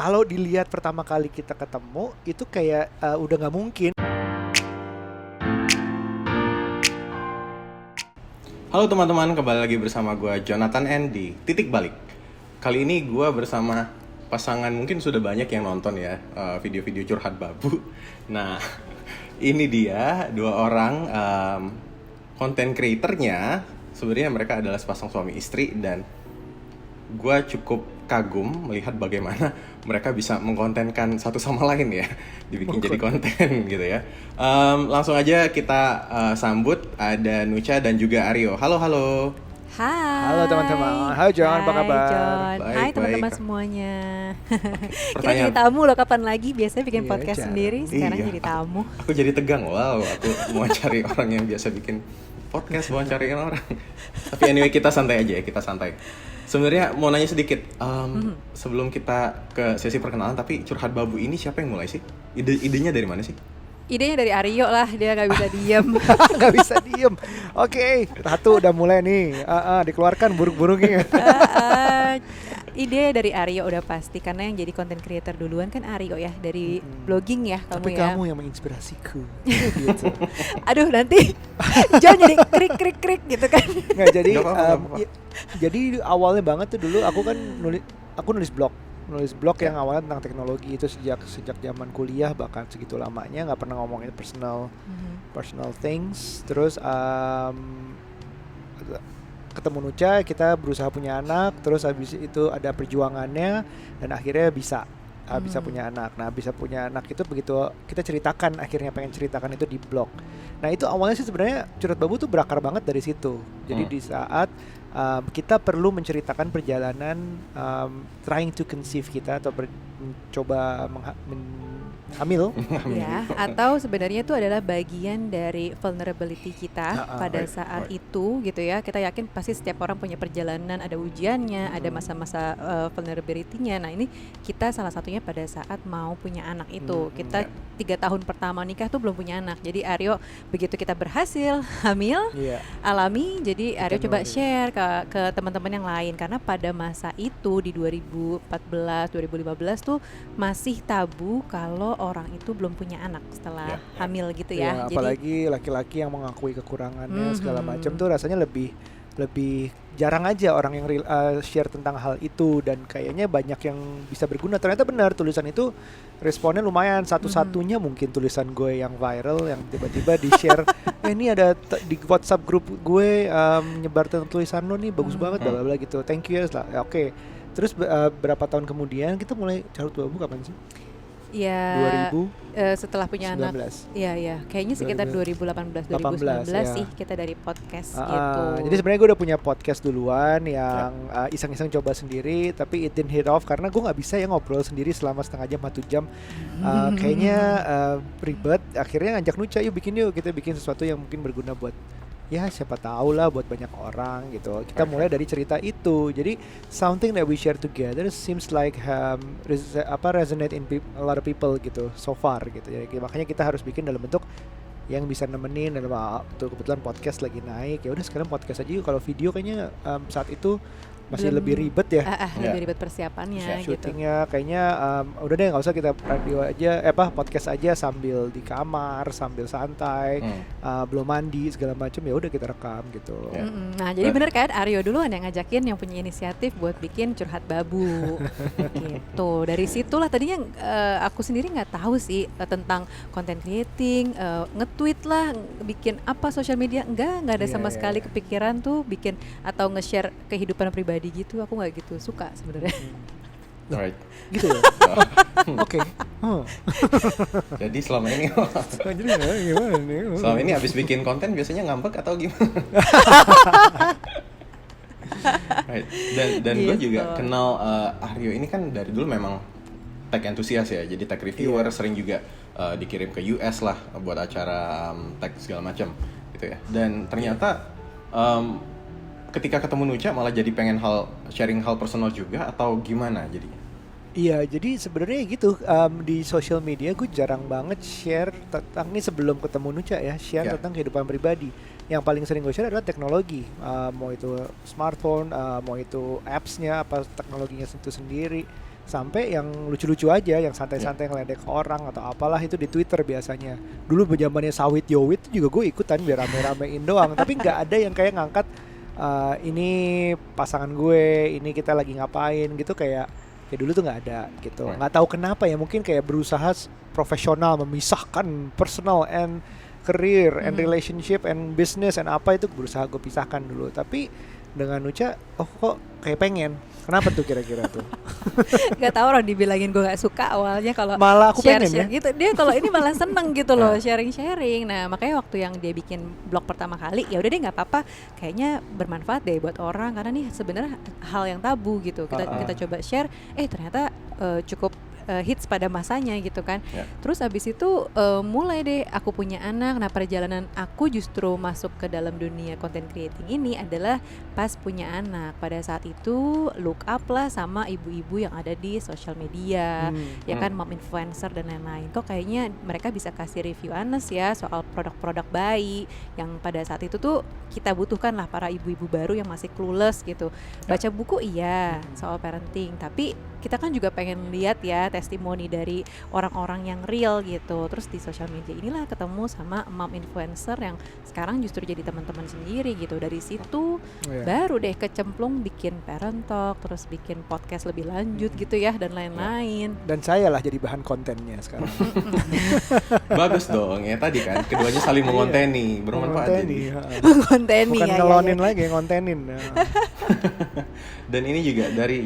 kalau dilihat pertama kali kita ketemu itu kayak udah nggak mungkin. Halo teman-teman, kembali lagi bersama gue Jonathan N di Titik Balik. Kali ini gue bersama pasangan, mungkin sudah banyak yang nonton ya video-video curhat babu. Nah, ini dia dua orang content creatornya. Sebenarnya mereka adalah sepasang suami istri dan gue cukup kagum melihat bagaimana mereka bisa mengkontenkan satu sama lain ya, dibikin jadi konten gitu ya. Langsung aja kita sambut ada Nucha dan juga Aryo. Halo. Hai. Halo teman-teman. Hai John, apa kabar? John. Baik, Hai teman-teman baik. semuanya. Kita Pertanyaan. jadi tamu loh, kapan lagi? Biasanya bikin Iya, podcast Jan. sendiri, sekarang Iya. jadi tamu. Aku jadi tegang, wow, aku mau cari orang yang biasa bikin podcast, mau cariin orang. Tapi anyway, kita santai aja ya, kita santai. Sebenarnya mau nanya sedikit, sebelum kita ke sesi perkenalan, tapi curhat babu ini siapa yang mulai sih? Idenya dari mana sih? Idenya dari Aryo lah, dia gak bisa diem. Nggak bisa diem. Oke, Ratu udah mulai nih. Dikeluarkan burung-burungnya. Ide dari Aryo udah pasti, karena yang jadi content creator duluan kan Aryo ya, dari blogging ya kamu Tapi ya. kamu yang menginspirasiku. Gitu. Aduh nanti John jadi krik gitu kan. Nggak, jadi Nggak apa-apa, nggak apa-apa. jadi awalnya banget tuh dulu aku kan nulis blog yang awalnya tentang teknologi itu sejak zaman kuliah, bahkan segitu lamanya nggak pernah ngomongin personal things. Terus ketemu Nucha, kita berusaha punya anak, terus habis itu ada perjuangannya dan akhirnya bisa punya anak. Nah, bisa punya anak itu begitu kita ceritakan, akhirnya pengen ceritakan itu di blog. Nah, itu awalnya sih sebenarnya Curhat Babu tuh berakar banget dari situ. Jadi di saat kita perlu menceritakan perjalanan trying to conceive kita atau mencoba hamil. Ya, atau sebenarnya itu adalah bagian dari vulnerability kita pada right, saat right. itu gitu ya. Kita yakin pasti setiap orang punya perjalanan, ada ujiannya, ada masa-masa vulnerability-nya. Nah, ini kita salah satunya pada saat mau punya anak itu. Kita 3 tahun pertama nikah tuh belum punya anak. Jadi Aryo begitu kita berhasil hamil, Iya. alami, jadi Aryo coba nulis. share ke teman-teman yang lain, karena pada masa itu di 2014 2015 tuh masih tabu kalau orang itu belum punya anak setelah hamil gitu Ya, ya. Jadi apalagi laki-laki yang mengakui kekurangannya segala macam tuh rasanya lebih jarang aja orang yang share tentang hal itu, dan kayaknya banyak yang bisa berguna. Ternyata benar, tulisan itu responnya lumayan. Satu-satunya mungkin tulisan gue yang viral yang tiba-tiba di-share ini ada di WhatsApp grup gue nyebar tentang tulisan lo nih, bagus banget bla bla bla gitu. Thank you ya. Ya, oke. Terus berapa tahun kemudian kita mulai Curhat Babu kapan sih? ya 2019. setelah punya anak, ya kayaknya sekitar 2018 2019 ya. sih kita dari podcast gitu. Jadi sebenarnya gue udah punya podcast duluan yang iseng-iseng coba sendiri, tapi it didn't hit off karena gue nggak bisa ya ngobrol sendiri selama setengah jam 1 jam. Kayaknya ribet. Akhirnya ngajak Nucha, yuk kita bikin sesuatu yang mungkin berguna buat ya siapa tahu lah buat banyak orang gitu. Kita mulai dari cerita itu. Jadi something that we share together seems like resonate in a lot of people gitu so far gitu. Jadi makanya kita harus bikin dalam bentuk yang bisa nemenin. Dalam kebetulan podcast lagi naik, ya udah sekarang podcast aja yuk. Kalau video kayaknya saat itu masih lebih ribet ya. Lebih ribet persiapannya gitu. Syutingnya kayaknya udah deh nggak usah, kita radio aja, podcast aja sambil di kamar, sambil santai, belum mandi segala macam, ya udah kita rekam gitu. Nah, jadi bener kan Aryo duluan yang ngajakin, yang punya inisiatif buat bikin Curhat Babu. Gitu. Dari situlah tadinya aku sendiri nggak tahu sih tentang content creating, nge-tweet lah, bikin apa sosial media, enggak ada sama sekali kepikiran tuh bikin atau nge-share kehidupan pribadi gitu. Aku nggak gitu suka sebenarnya. Alright. Gitu ya. Oke. Jadi selama ini Jadi gimana nih? selama ini habis bikin konten biasanya ngambek atau gimana? Right. Dan gue Gitu. juga kenal Aryo ini kan dari dulu memang tech enthusiast ya, jadi tech reviewer, sering juga dikirim ke US lah buat acara tech segala macam gitu ya. Dan ternyata ketika ketemu Nucha malah jadi pengen sharing hal personal juga, atau gimana jadinya? Iya, jadi sebenarnya gitu, di social media gue jarang banget share tentang ini sebelum ketemu Nucha ya, share tentang kehidupan pribadi. Yang paling sering gue share adalah teknologi, mau itu smartphone, mau itu apps-nya, apa teknologinya itu sendiri. sampai yang lucu-lucu aja, yang santai-santai ngeledek orang atau apalah itu di Twitter biasanya. Dulu zamannya Sawit Yowit juga gue ikutan biar rame-ramein doang, tapi nggak ada yang kayak ngangkat ini pasangan gue, ini kita lagi ngapain gitu, kayak dulu tuh nggak ada gitu. Nggak tahu kenapa ya, mungkin kayak berusaha profesional memisahkan personal and career and relationship and business and apa itu berusaha gue pisahkan dulu. Tapi dengan Nucha, oh kok kayak pengen. Kenapa tuh kira-kira tuh? Gak tau orang dibilangin gue gak suka awalnya kalau malah aku pengen share ya gitu. Dia kalau ini malah seneng gitu loh, sharing-sharing. Nah makanya waktu yang dia bikin blog pertama kali, ya udah deh nggak apa-apa, kayaknya bermanfaat deh buat orang karena nih sebenarnya hal yang tabu gitu. Kita coba share, ternyata cukup hits pada masanya gitu kan. Terus abis itu mulai deh aku punya anak. Nah perjalanan aku justru masuk ke dalam dunia content creating ini adalah pas punya anak. Pada saat itu look up lah sama ibu-ibu yang ada di social media, ya kan, mom influencer dan lain-lain. Kok kayaknya mereka bisa kasih review honest ya soal produk-produk bayi yang pada saat itu tuh kita butuhkan lah, para ibu-ibu baru yang masih clueless gitu. Baca buku iya soal parenting, tapi kita kan juga pengen lihat ya testimoni dari orang-orang yang real gitu. Terus di social media inilah ketemu sama mom influencer yang sekarang justru jadi teman-teman sendiri gitu. Dari situ baru deh kecemplung bikin parent talk, terus bikin podcast lebih lanjut gitu ya dan lain-lain. Dan saya lah jadi bahan kontennya sekarang. Bagus dong ya, tadi kan keduanya saling mengonteni, bermanfaat jadi. Mengonteni bukan ngelonin lagi, ngontenin. Dan ini juga dari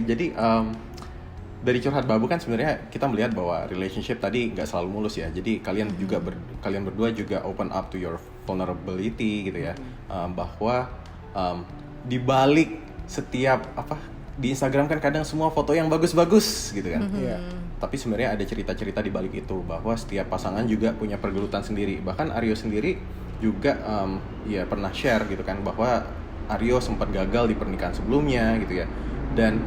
curhat babu kan sebenarnya kita melihat bahwa relationship tadi nggak selalu mulus ya. Jadi kalian juga kalian berdua juga open up to your vulnerability gitu ya. Bahwa di balik setiap di Instagram kan kadang semua foto yang bagus-bagus gitu kan. Tapi sebenarnya ada cerita-cerita di balik itu, bahwa setiap pasangan juga punya pergelutan sendiri. Bahkan Aryo sendiri juga ya pernah share gitu kan, bahwa Aryo sempat gagal di pernikahan sebelumnya gitu ya. Dan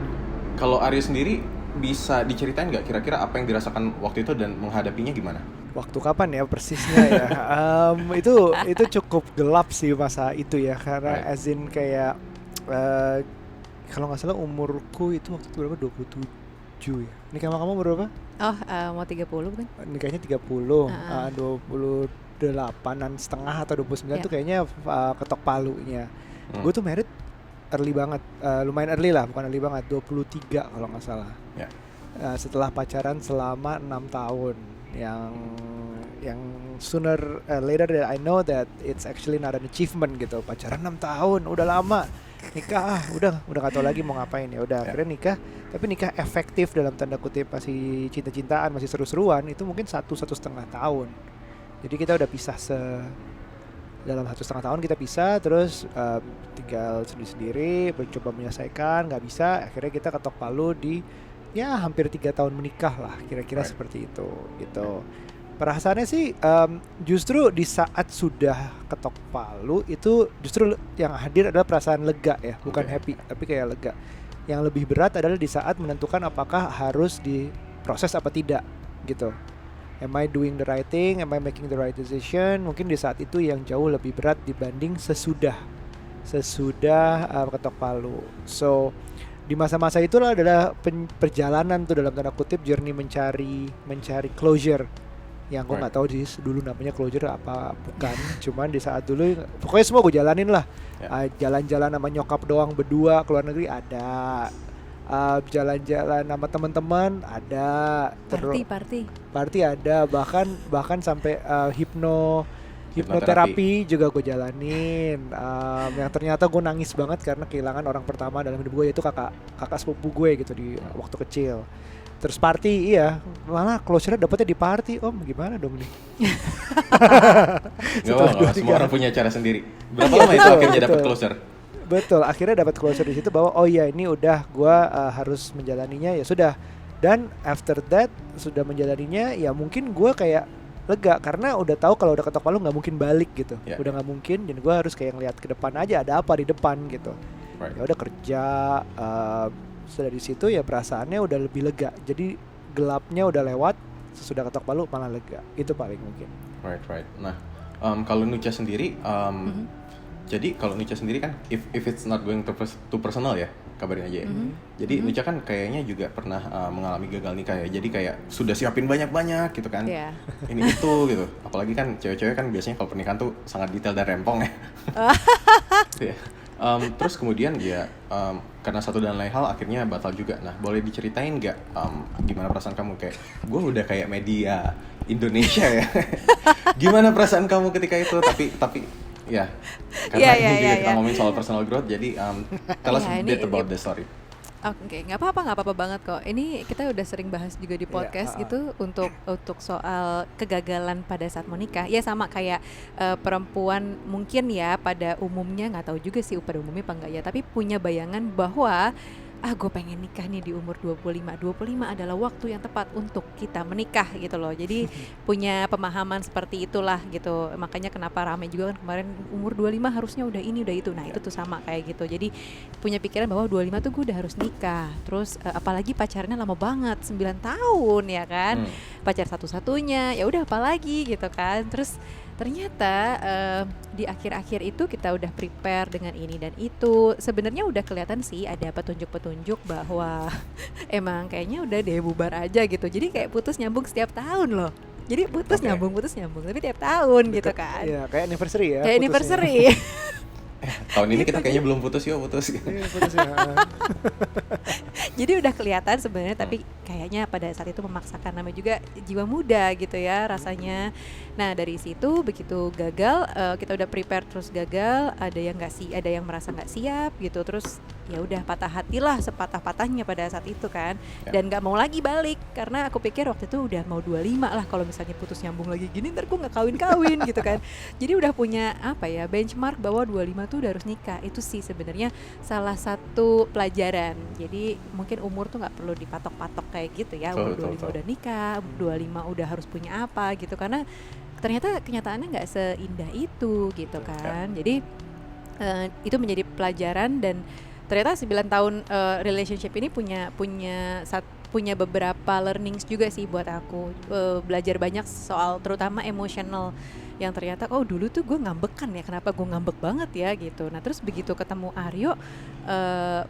kalau Aryo sendiri bisa diceritain nggak kira-kira apa yang dirasakan waktu itu dan menghadapinya gimana? Waktu kapan ya persisnya ya? Itu cukup gelap sih masa itu ya, karena as in kayak kalau nggak salah umurku itu waktu itu berapa, 27 ya. Nikah sama kamu berapa? Mau 30 kan? Nikahnya 28an setengah atau 29 tuh kayaknya ketok palunya. Gue tuh married early banget, lumayan early lah, bukan early banget, 23 kalau nggak salah. Setelah pacaran selama 6 tahun, yang sooner later that I know that it's actually not an achievement gitu. Pacaran 6 tahun, udah lama. Nikah udah nggak tahu lagi mau ngapain, ya udah akhirnya nikah. Tapi nikah efektif dalam tanda kutip, masih cinta-cintaan, masih seru-seruan, itu mungkin 1,5 tahun. Jadi kita udah pisah dalam 1,5 tahun kita pisah, terus tinggal sendiri-sendiri, mencoba menyelesaikan, nggak bisa, akhirnya kita ketok palu di hampir 3 tahun menikah lah, kira-kira seperti itu gitu. Perasaannya sih justru di saat sudah ketok palu itu justru yang hadir adalah perasaan lega ya, bukan happy, tapi kayak lega. Yang lebih berat adalah di saat menentukan apakah harus diproses apa tidak gitu. Am I doing the right thing? Am I making the right decision? Mungkin di saat itu yang jauh lebih berat dibanding sesudah ketok palu. So di masa-masa itulah adalah perjalanan tuh dalam tanda kutip, journey mencari closure. Yang gue nggak tahu sih dulu namanya closure apa bukan. Cuman di saat dulu pokoknya semua gue jalanin lah. Jalan-jalan sama nyokap doang berdua ke luar negeri ada. Jalan-jalan sama teman-teman ada, party ada, bahkan sampai hipnoterapi juga gue jalanin, yang ternyata gue nangis banget karena kehilangan orang pertama dalam hidup gue, yaitu kakak sepupu gue gitu di waktu kecil. Terus party, malah closure dapetnya di party. Gimana dong nih? Gak apa-apa, semua orang punya cara sendiri. Berapa lama itu akhirnya dapet closure? Betul, akhirnya dapat closure di situ bahwa ini udah gue harus menjalaninya, ya sudah. Dan after that sudah menjalaninya, ya mungkin gue kayak lega karena udah tahu kalau udah ketok palu nggak mungkin balik gitu, udah nggak mungkin, dan gue harus kayak ngeliat ke depan aja ada apa di depan gitu. Ya udah kerja, sudah di situ ya perasaannya udah lebih lega. Jadi gelapnya udah lewat, sesudah ketok palu malah lega. Itu paling mungkin. Right. Nah, kalau Nucha sendiri, jadi kalau Nucha sendiri kan, if it's not going to personal ya, kabarin aja ya. Jadi Nucha kan kayaknya juga pernah mengalami gagal nikah ya. Jadi kayak sudah siapin banyak-banyak gitu kan. Iya. Ini itu gitu. Apalagi kan cewek-cewek kan biasanya kalau pernikahan tuh sangat detail dan rempong ya. Iya. Terus kemudian ya karena satu dan lain hal akhirnya batal juga. Nah, boleh diceritain nggak gimana perasaan kamu? Kayak gue udah kayak media Indonesia ya. Gimana perasaan kamu ketika itu? Tapi ya karena ini juga kita ngomongin soal personal growth, jadi tell us a bit about the story. Oke, nggak apa-apa banget kok. Ini kita udah sering bahas juga di podcast gitu untuk soal kegagalan pada saat mau nikah. Ya sama kayak perempuan mungkin ya pada umumnya, nggak tahu juga sih pada umumnya apa enggak ya, tapi punya bayangan bahwa gue pengen nikah nih di umur 25 adalah waktu yang tepat untuk kita menikah gitu loh. Jadi punya pemahaman seperti itulah gitu. Makanya kenapa ramai juga kan kemarin umur 25 harusnya udah ini udah itu. Nah itu tuh sama kayak gitu. Jadi punya pikiran bahwa 25 tuh gue udah harus nikah. Terus apalagi pacarnya lama banget 9 tahun ya kan. Pacar satu-satunya, ya udah apalagi gitu kan. Terus ternyata di akhir-akhir itu kita udah prepare dengan ini dan itu. Sebenarnya udah kelihatan sih ada petunjuk-petunjuk bahwa emang kayaknya udah deh bubar aja gitu. Jadi kayak putus nyambung setiap tahun loh. Jadi putus nyambung tapi tiap tahun gitu kan. Iya, kayak anniversary ya. Kayak anniversary. Tahun ini kita kayaknya belum putus putus. Iya, putus ya. Jadi udah kelihatan sebenarnya, tapi kayaknya pada saat itu memaksakan, namanya juga jiwa muda gitu ya rasanya. Nah dari situ begitu gagal, kita udah prepare terus gagal, ada yang merasa nggak siap gitu, terus ya udah patah hatilah sepatah-patahnya pada saat itu kan, dan nggak mau lagi balik karena aku pikir waktu itu udah mau 25 lah, kalau misalnya putus nyambung lagi gini ntar gue nggak kawin gitu kan. Jadi udah punya benchmark bahwa 25 tuh udah harus nikah. Itu sih sebenarnya salah satu pelajaran. Jadi mungkin umur tuh nggak perlu dipatok-patok kayak gitu ya. Umur 25 udah nikah, 25 udah harus punya apa gitu, karena ternyata kenyataannya nggak seindah itu gitu kan. Jadi itu menjadi pelajaran, dan ternyata 9 tahun relationship ini punya beberapa learnings juga sih buat aku. Belajar banyak soal terutama emotional, yang ternyata dulu tuh gue ngambekan ya, kenapa gue ngambek banget ya gitu. Nah terus begitu ketemu Aryo,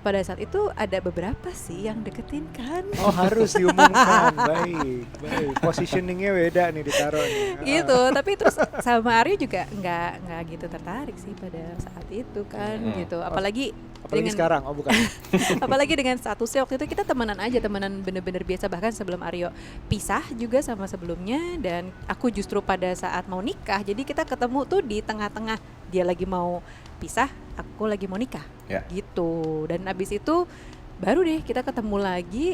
pada saat itu ada beberapa sih yang deketin kan. Oh harus diumumkan. Baik positioningnya beda nih ditaruh nih. Gitu. Tapi terus sama Aryo juga nggak gitu tertarik sih pada saat itu kan gitu. Apalagi sekarang, bukan. Apalagi dengan statusnya waktu itu kita temenan bener-bener biasa, bahkan sebelum Aryo pisah juga sama sebelumnya, dan aku justru pada saat mau nikah, jadi kita ketemu tuh di tengah-tengah, dia lagi mau pisah, aku lagi mau nikah, gitu. Dan abis itu baru deh kita ketemu lagi.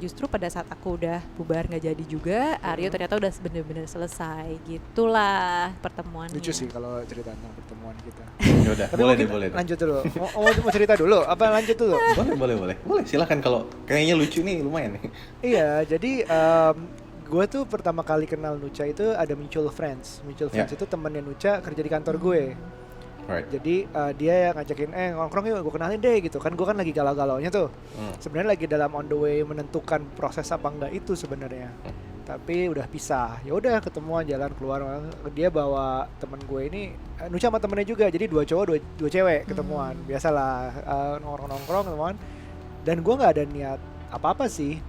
Justru pada saat aku udah bubar nggak jadi juga, Aryo ternyata udah bener-bener selesai. Gitulah pertemuannya. Lucu sih kalau cerita tentang pertemuan kita. Yaudah, boleh. Lanjut dulu. Mau cerita dulu? Apa lanjut dulu? Boleh. Silakan, kalau kayaknya lucu nih, lumayan nih. Iya, jadi gue tuh pertama kali kenal Nucha itu ada mutual friends. Itu temennya Nucha kerja di kantor gue. Right. Jadi dia yang ngajakin ngongkrong yuk, gue kenalin deh gitu kan. Gue kan lagi galau-galaunya tuh. Sebenarnya lagi dalam on the way menentukan proses apa enggak itu sebenarnya. Tapi udah pisah. Ya udah ketemuan, jalan keluar. Dia bawa temen gue ini, Nucha sama temennya juga. Jadi 2 cowok 2 cewek ketemuan. Biasalah nongkrong ketemuan. Dan gue nggak ada niat apa-apa sih.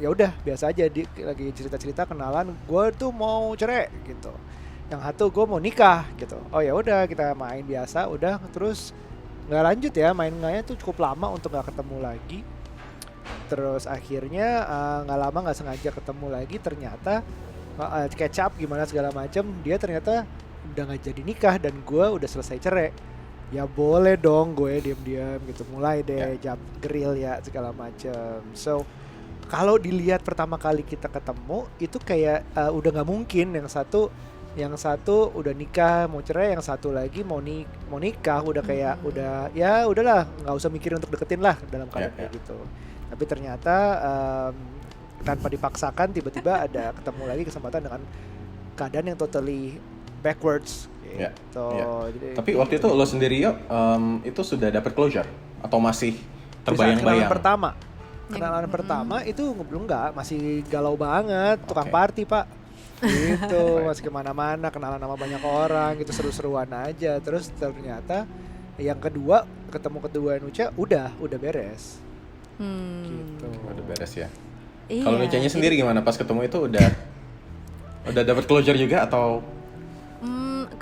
Ya udah biasa aja, lagi cerita-cerita kenalan. Gue tuh mau cerai gitu. Yang satu gue mau nikah gitu. Oh ya udah kita main biasa, udah terus nggak lanjut ya, mainnya tuh cukup lama untuk nggak ketemu lagi. Terus akhirnya nggak lama nggak sengaja ketemu lagi, ternyata catch up gimana segala macem, dia ternyata udah nggak jadi nikah dan gue udah selesai cerai. Ya boleh dong gue diam-diam gitu, mulai deh jam grill ya segala macem. So kalau dilihat pertama kali kita ketemu itu kayak udah nggak mungkin, yang satu udah nikah mau cerai, yang satu lagi mau nikah udah kayak udah ya udahlah nggak usah mikirin untuk deketin lah dalam keadaan kayak gitu. Tapi ternyata tanpa dipaksakan tiba-tiba ada ketemu lagi kesempatan dengan keadaan yang totally backwards gitu. Jadi, tapi waktu itu lo sendiri itu sudah dapat closure atau masih terbayang-bayang? Kenalan pertama itu belum, nggak, masih galau banget, tukang party pak. Gitu, masih kemana-mana, kenalan sama banyak orang gitu, seru-seruan aja. Terus ternyata Yang kedua, ketemu kedua Nucha udah beres. Gitu. Udah beres ya. Iya, Kalau Nuchanya sendiri gimana pas ketemu itu udah dapat closure juga atau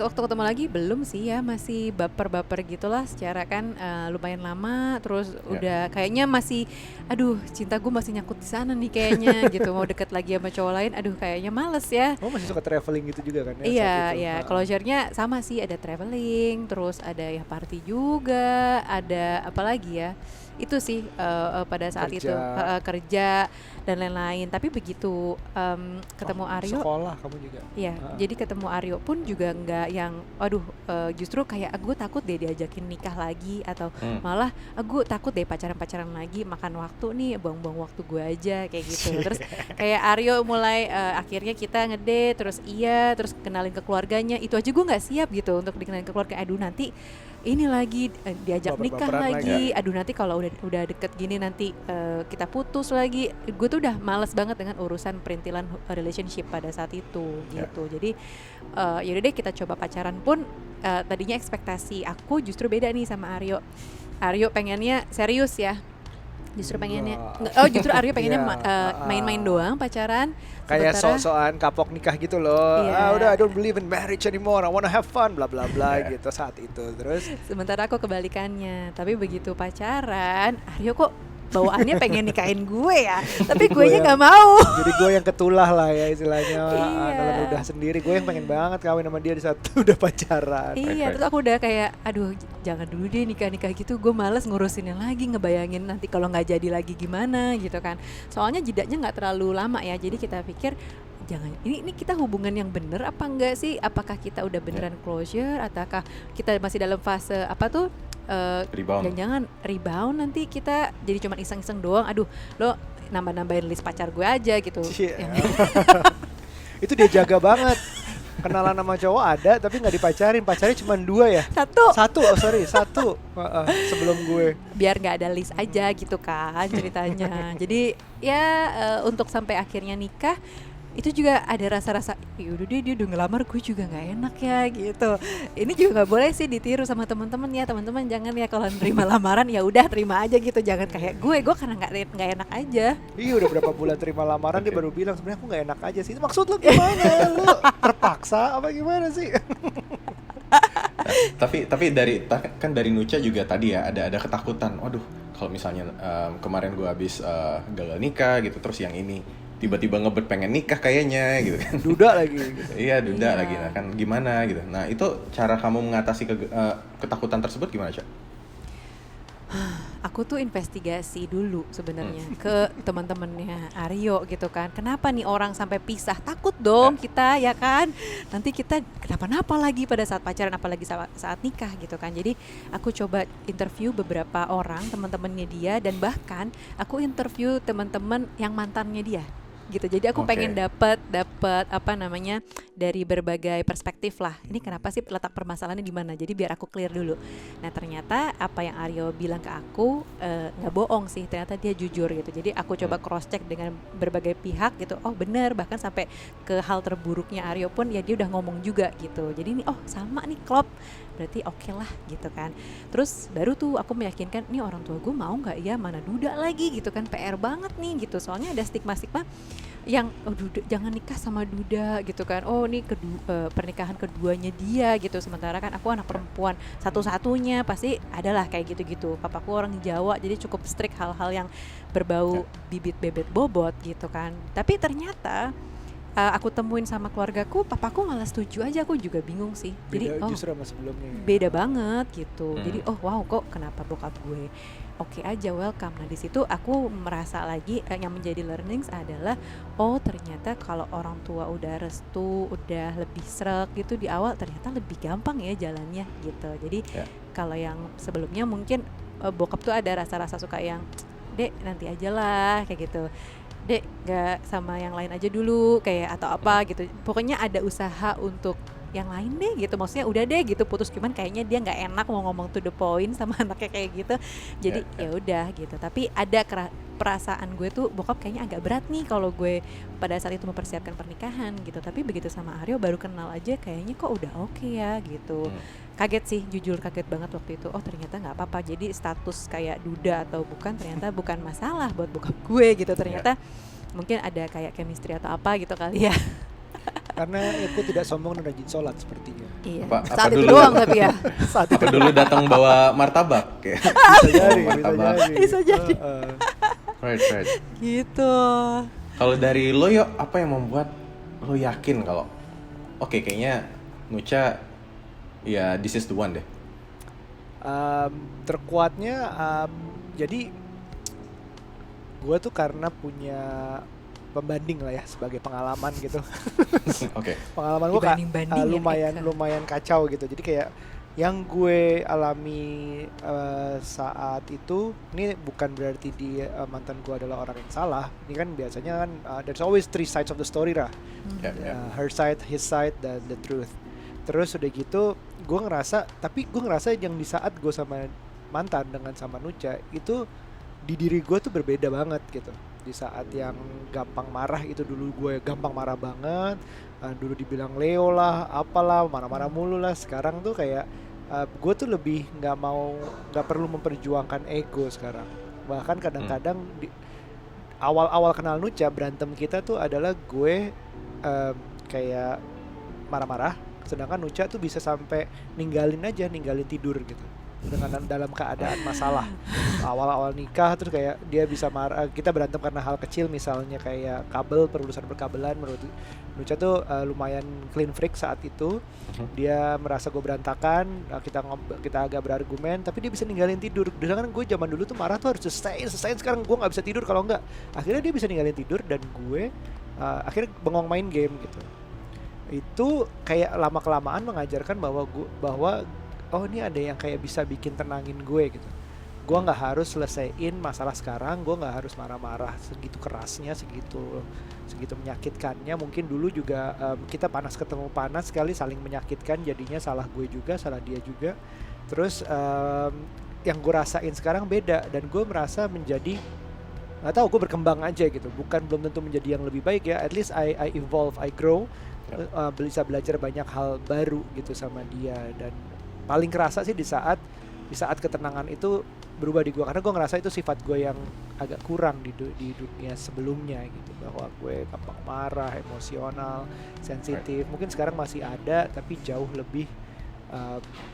waktu ketemu lagi belum sih ya, masih baper-baper gitulah secara kan lumayan lama, terus udah kayaknya masih aduh cinta gue masih nyangkut di sana nih kayaknya gitu, mau deket lagi sama cowok lain, aduh kayaknya males ya. Oh masih suka traveling gitu juga kan ya? Iya, saat itu? iya, closure-nya sama sih, ada traveling, terus ada ya party juga, ada apa lagi ya? Itu sih pada saat itu kerja dan lain-lain. Tapi begitu ketemu Aryo, sekolah kamu juga. iya, jadi ketemu Aryo pun juga nggak yang, aduh, justru kayak gue takut deh diajakin nikah lagi atau malah gue takut deh pacaran-pacaran lagi, makan waktu nih, buang-buang waktu gue aja kayak gitu. Terus kayak Aryo mulai akhirnya kita ngedate, terus kenalin ke keluarganya, itu aja gue nggak siap gitu untuk dikenalin ke keluarga. Aduh nanti ini lagi diajak nikah lagi, aduh nanti kalau udah deket gini nanti kita putus lagi. Gue tuh udah males banget dengan urusan perintilan relationship pada saat itu gitu. Jadi yaudah deh kita coba pacaran pun tadinya ekspektasi aku justru beda nih sama Aryo. Aryo pengennya serius ya. Justru pengennya justru Aryo pengennya main-main doang pacaran. Kayak Sementara- sok-sokan kapok nikah gitu loh. Iya. Udah I don't believe in marriage anymore. I wanna have fun bla bla bla gitu saat itu. Terus Sementara aku kebalikannya, tapi begitu pacaran, Aryo kok bawaannya pengen nikahin gue ya, tapi gue nya nggak mau. jadi gue yang ketulah lah ya istilahnya. Iya. Dalam udah sendiri, gue yang pengen banget kawin sama dia di saat udah pacaran. Iya, terus aku udah kayak, aduh jangan dulu deh nikah-nikah gitu, gue males ngurusinnya lagi, ngebayangin nanti kalau nggak jadi lagi gimana gitu kan. Soalnya jedanya nggak terlalu lama ya, jadi kita pikir jangan ini kita hubungan yang bener apa enggak sih? Apakah kita udah beneran closure ataukah kita masih dalam fase apa tuh? Rebound. Jangan rebound nanti kita jadi cuma iseng-iseng doang. Aduh, lo nambah-nambahin list pacar gue aja gitu. Iya. Yang- Itu dia jaga banget. Kenalan sama cowok ada tapi nggak dipacarin. Pacarnya cuma 2 ya. Satu Satu. Sebelum gue. biar nggak ada list aja gitu kan ceritanya. Jadi ya untuk sampai akhirnya nikah itu juga ada rasa-rasa yaudah deh dia udah ngelamar, gue juga nggak enak ya gitu. Ini juga nggak boleh sih ditiru sama teman-teman ya, teman-teman jangan ya kalau nerima lamaran ya udah terima aja gitu, jangan kayak gue karena nggak enak aja. Iya udah berapa bulan terima lamaran dia baru bilang sebenarnya aku nggak enak aja sih. Maksud lu gimana? Lu terpaksa apa gimana sih? tapi kan dari Nucha juga tadi ya ada ketakutan. Waduh, kalau misalnya kemarin gue habis gagal nikah gitu, terus yang ini tiba-tiba ngebet pengen nikah kayaknya gitu kan. Duda lagi gitu. Iya, duda Iya. lagi. Nah, kan gimana gitu. Nah, itu cara kamu mengatasi ketakutan tersebut gimana, Cak? Aku tuh investigasi dulu sebenarnya ke teman-temannya Aryo gitu kan. Kenapa nih orang sampai pisah? Takut dong kita ya kan. Nanti kita kenapa-napa lagi pada saat pacaran, apalagi saat nikah gitu kan. Jadi aku coba interview beberapa orang teman-temannya dia, dan bahkan aku interview teman-teman yang mantannya dia gitu. Jadi aku pengen dapat apa namanya dari berbagai perspektif lah. Ini kenapa sih letak permasalahannya di mana? Jadi biar aku clear dulu. Nah ternyata apa yang Aryo bilang ke aku nggak bohong sih. Ternyata dia jujur gitu. Jadi aku coba cross check dengan berbagai pihak gitu. Oh benar, bahkan sampai ke hal terburuknya Aryo pun ya dia udah ngomong juga gitu. Jadi ini sama nih klop. Berarti oke lah gitu kan. Terus baru tuh aku meyakinkan nih orang tua gue mau nggak ya, mana duda lagi gitu kan, PR banget nih gitu. Soalnya ada stigma-stigma yang duda, jangan nikah sama duda gitu kan. Oh ini pernikahan keduanya dia gitu. Sementara kan aku anak perempuan satu-satunya, pasti adalah kayak gitu-gitu. Papaku orang Jawa jadi cukup strict hal-hal yang berbau bibit bebet bobot gitu kan. Tapi ternyata aku temuin sama keluargaku, papaku malah setuju aja. Aku juga bingung sih. Beda Jadi justru sama sebelumnya. beda banget gitu. Jadi wow kok kenapa bokap gue oke aja, welcome. Nah di situ aku merasa lagi yang menjadi learnings adalah ternyata kalau orang tua udah restu, udah lebih sreg gitu di awal, ternyata lebih gampang ya jalannya gitu. Jadi kalau yang sebelumnya mungkin bokap tuh ada rasa-rasa suka yang dek nanti aja lah kayak gitu, dek gak sama yang lain aja dulu kayak atau apa gitu. Pokoknya ada usaha untuk yang lain deh gitu, maksudnya udah deh gitu putus, cuman kayaknya dia nggak enak mau ngomong to the point sama anaknya kayak gitu, jadi Ya. ya udah gitu. Tapi ada perasaan gue tuh bokap kayaknya agak berat nih kalau gue pada saat itu mempersiapkan pernikahan gitu, tapi begitu sama Aryo baru kenal aja kayaknya kok udah oke ya gitu. Kaget sih, jujur kaget banget waktu itu. Oh ternyata nggak apa-apa, jadi status kayak duda atau bukan ternyata bukan masalah buat bokap gue gitu. Ternyata mungkin ada kayak chemistry atau apa gitu kali ya. Karena aku tidak sombong dan rajin sholat sepertinya. Iya. Apa Saat itu dulu? doang tapi ya. Saat Apa dulu datang bawa martabak ya? bisa jadi, bisa Martabak. jadi. Bisa jadi. Right. Gitu. Kalau dari lo yo, apa yang membuat lo yakin kalau oke, kayaknya Nucha ya this is the one deh. Terkuatnya jadi gue tuh karena punya pembanding lah ya sebagai pengalaman gitu. Oke. Pengalaman gue Dibanding-bandingin, lumayan kacau gitu. Jadi kayak yang gue alami saat itu, ini bukan berarti mantan gue adalah orang yang salah. Ini kan biasanya kan there's always three sides of the story lah. Ya. Her side, his side, dan the truth. Terus udah gitu gue ngerasa yang di saat gue sama mantan dengan sama Nucha itu di diri gue tuh berbeda banget gitu. Di saat yang gampang marah itu dulu gue gampang marah banget, dulu dibilang Leo lah apalah, marah-marah mulu lah. Sekarang tuh kayak gue tuh lebih nggak perlu memperjuangkan ego sekarang. Bahkan kadang-kadang di awal-awal kenal Nucha, berantem kita tuh adalah gue kayak marah-marah, sedangkan Nucha tuh bisa sampai ninggalin tidur gitu dengan dalam keadaan masalah. Awal-awal nikah terus kayak dia bisa marah, kita berantem karena hal kecil misalnya kayak kabel, perurusan perkabelan. Menurut Nucha tuh lumayan clean freak saat itu. Dia merasa gue berantakan, kita agak berargumen, tapi dia bisa ninggalin tidur. Sedangkan gue zaman dulu tuh marah tuh harus selesai. Sekarang gue nggak bisa tidur kalau nggak. Akhirnya dia bisa ninggalin tidur dan gue akhirnya bengong main game gitu. Itu kayak lama-kelamaan mengajarkan bahwa oh ini ada yang kayak bisa bikin tenangin gue gitu. Gue nggak harus selesaiin masalah sekarang, gue nggak harus marah-marah segitu kerasnya, segitu menyakitkannya. Mungkin dulu juga kita panas ketemu panas sekali, saling menyakitkan, jadinya salah gue juga, salah dia juga. Terus yang gue rasain sekarang beda, dan gue merasa menjadi, nggak tahu, gue berkembang aja gitu. Belum tentu menjadi yang lebih baik ya, at least I evolve, I grow. Bisa belajar banyak hal baru gitu sama dia. Dan paling kerasa sih di saat ketenangan itu berubah di gue, karena gue ngerasa itu sifat gue yang agak kurang di dunia sebelumnya gitu, bahwa gue gampang marah, emosional, sensitif. Mungkin sekarang masih ada tapi jauh lebih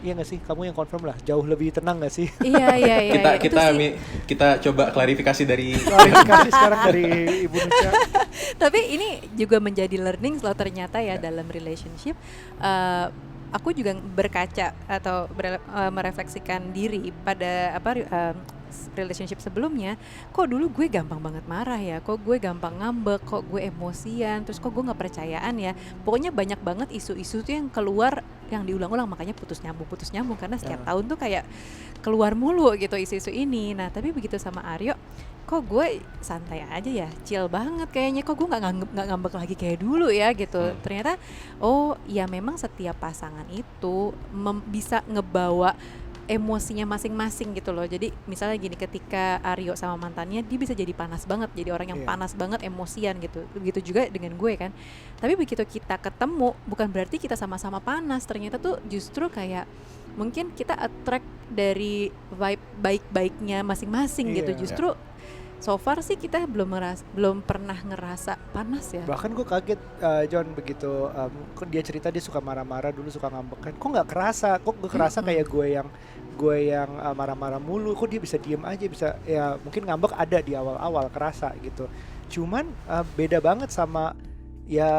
iya nggak sih, kamu yang confirm lah, jauh lebih tenang nggak sih? Iya. Kita coba klarifikasi sekarang dari Ibu Nucha. Tapi ini juga menjadi learning loh ternyata ya dalam relationship. Aku juga berkaca atau merefleksikan diri pada relationship sebelumnya. Kok dulu gue gampang banget marah ya, kok gue gampang ngambek, kok gue emosian, terus kok gue nggak percayaan ya. Pokoknya banyak banget isu-isu tuh yang keluar, yang diulang-ulang, makanya putus nyambung karena setiap tahun tuh kayak keluar mulu gitu isu-isu ini. Nah tapi begitu sama Aryo, kok gue santai aja ya, chill banget kayaknya, kok gue nggak ngambek lagi kayak dulu ya gitu. Ternyata oh ya memang setiap pasangan itu bisa ngebawa emosinya masing-masing gitu loh. Jadi misalnya gini, ketika Aryo sama mantannya, dia bisa jadi panas banget, jadi orang yang panas banget, emosian gitu. Begitu juga dengan gue kan. Tapi begitu kita ketemu, bukan berarti kita sama-sama panas. Ternyata tuh justru kayak mungkin kita attract dari vibe baik-baiknya masing-masing gitu. Justru so far sih kita belum pernah ngerasa panas ya. Bahkan gue kaget John, begitu dia cerita dia suka marah-marah dulu, suka ngambek kan. Kok nggak kerasa? Kok gue kerasa kayak gue yang marah-marah mulu. Kok dia bisa diem aja, bisa ya mungkin ngambek ada di awal-awal kerasa gitu. Cuman beda banget sama ya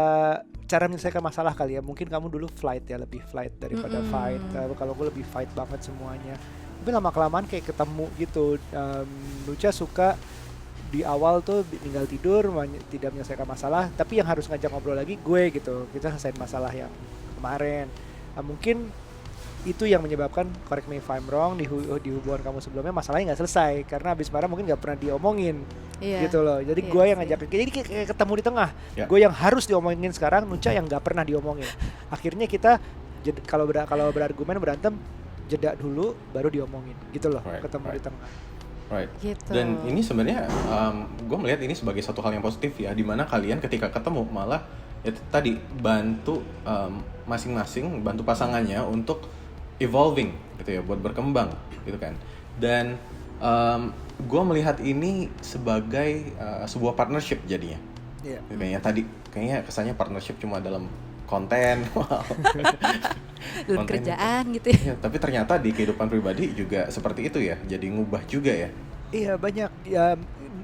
cara menyelesaikan masalah kali ya. Mungkin kamu dulu flight ya, lebih flight daripada fight. Kalau gue lebih fight banget semuanya. Tapi lama-kelamaan kayak ketemu gitu. Nucha suka di awal tuh tinggal tidur, tidak menyelesaikan masalah, tapi yang harus ngajak ngobrol lagi gue gitu. Kita selesaiin masalah yang kemarin. Mungkin itu yang menyebabkan, correct me if I'm wrong, di hubungan kamu sebelumnya masalahnya nggak selesai karena habis marah mungkin nggak pernah diomongin. Iya. Gitu loh. Jadi Iya gue yang sih. ngajak, jadi kayak ketemu di tengah. Ya. Gue yang harus diomongin sekarang, Nucha yang nggak pernah diomongin. Akhirnya kita kalau berargumen berantem, jeda dulu baru diomongin. Gitu loh. Right, Ketemu right. di tengah. Right. Gitu. Dan ini sebenarnya gue melihat ini sebagai satu hal yang positif ya, dimana kalian ketika ketemu malah ya tadi bantu masing-masing, bantu pasangannya untuk evolving gitu ya, buat berkembang gitu kan. Dan gue melihat ini sebagai sebuah partnership jadinya. Iya. Kayaknya tadi kayaknya kesannya partnership cuma dalam konten, wow. Dalam Konten kerjaan gitu ya. Ya, tapi ternyata di kehidupan pribadi juga seperti itu ya, jadi ngubah juga ya. Iya banyak ya,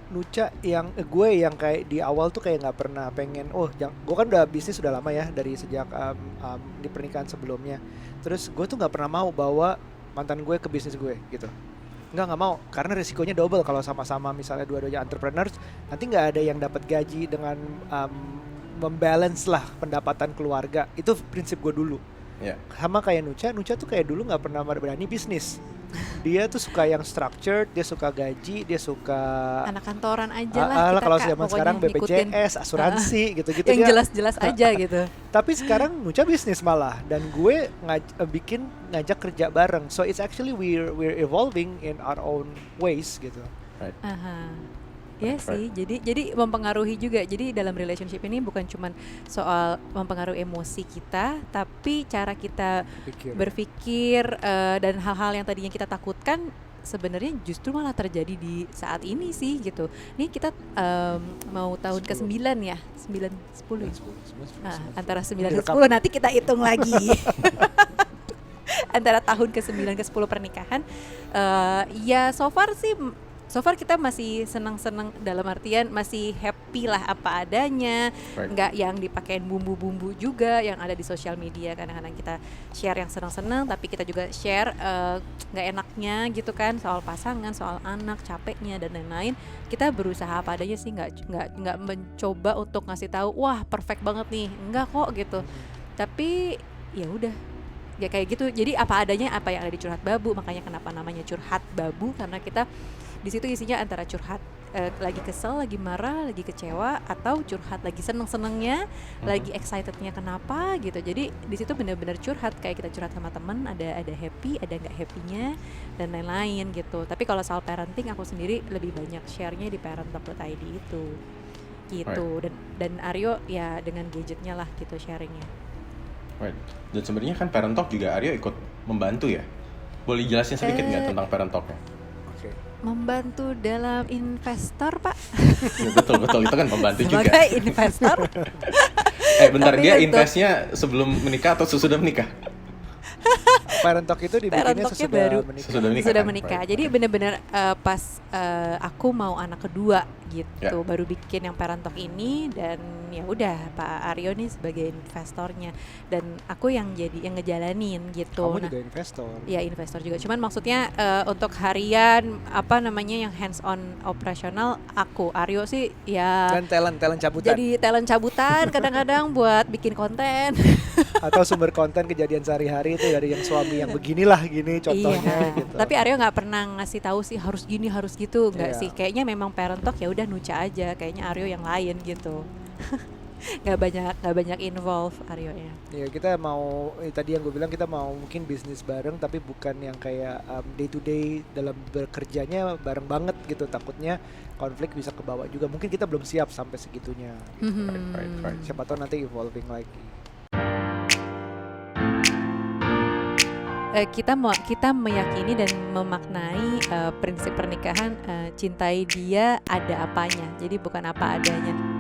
Nucha yang gue yang kayak di awal tuh kayak nggak pernah pengen, gue kan udah bisnis sudah lama ya dari sejak di pernikahan sebelumnya. Terus gue tuh nggak pernah mau bawa mantan gue ke bisnis gue gitu. Nggak mau karena risikonya double kalau sama-sama misalnya dua-duanya entrepreneurs, nanti nggak ada yang dapat gaji dengan membalance lah pendapatan keluarga. Itu prinsip gue dulu. Ya. Sama kayak Nucha tuh kayak dulu nggak pernah berani bisnis. Dia tuh suka yang structured, dia suka gaji, dia suka Anak kantoran aja lah kita kalau Kak, zaman pokoknya sekarang ngikutin. BPJS, asuransi gitu-gitu Yang dia. jelas-jelas aja gitu. Tapi sekarang Nucha bisnis malah, dan gue ngajak kerja bareng. So it's actually we're evolving in our own ways gitu. Right. Aha. Iya Right. sih, jadi mempengaruhi juga. Jadi dalam relationship ini bukan cuman soal mempengaruhi emosi kita, tapi cara kita berpikir dan hal-hal yang tadinya kita takutkan sebenarnya justru malah terjadi di saat ini sih gitu. Nih kita mau tahun ke-9 ya, 9, 10 ya? Antara 9 dan 10 nanti kita hitung lagi. Antara tahun ke-9 ke-10 pernikahan. Ya so far kita masih senang-senang, dalam artian masih happy lah apa adanya, Right. nggak yang dipakein bumbu-bumbu juga yang ada di sosial media. Kadang-kadang kita share yang senang-senang, tapi kita juga share nggak enaknya gitu kan, soal pasangan, soal anak, capeknya dan lain-lain. Kita berusaha apa adanya sih, nggak mencoba untuk ngasih tahu wah perfect banget nih, enggak kok gitu. Tapi ya udah, ya kayak gitu. Jadi apa adanya, apa yang ada di Curhat Babu. Makanya kenapa namanya Curhat Babu, karena kita di situ isinya antara curhat lagi kesel, lagi marah, lagi kecewa, atau curhat lagi seneng-senengnya, lagi excitednya kenapa gitu. Jadi di situ benar-benar curhat, kayak kita curhat sama teman, ada happy, ada nggak happynya dan lain-lain gitu. Tapi kalau soal parenting, aku sendiri lebih banyak share-nya di parent.id itu gitu. Dan Aryo ya dengan gadgetnya lah gitu sharingnya. Right. Dan sebenarnya kan Parent Talk juga Aryo ikut membantu ya. Boleh jelasin sedikit nggak tentang Parent Talk-nya? Membantu dalam investor, Pak. Ya, betul itu kan membantu juga. Sebagai investor. Bentar, Tapi dia untuk- investnya sebelum menikah atau sesudah menikah? Parent Talk itu dibikinnya Parent Talk-nya sesudah baru. menikah. Sesudah menikah. Sudah kan? menikah. Right. Jadi benar-benar pas aku mau anak kedua gitu, Ya. baru bikin yang Parent Talk ini. Dan ya udah, Pak Aryo nih sebagai investornya dan aku yang ngejalanin gitu. Kamu Nah, juga investor. ya investor juga. Cuman maksudnya untuk harian apa namanya yang hands on operasional aku. Aryo sih ya Dan talent cabutan jadi talent cabutan kadang-kadang buat bikin konten. atau sumber konten kejadian sehari-hari itu dari yang suami yang beginilah gini contohnya Iya. gitu. Tapi Aryo nggak pernah ngasih tahu sih harus gini harus gitu, nggak Iya. sih. Kayaknya memang Parent Talk ya udah Nucha aja. Kayaknya Aryo yang lain gitu. nggak banyak involve Aryo-nya. Ya kita mau tadi yang gue bilang kita mau mungkin bisnis bareng tapi bukan yang kayak day to day dalam bekerjanya bareng banget gitu, takutnya konflik bisa kebawa juga, mungkin kita belum siap sampai segitunya. Right. Siapa tahu nanti evolving lagi. Kita meyakini dan memaknai prinsip pernikahan, cintai dia ada apanya, jadi bukan apa adanya.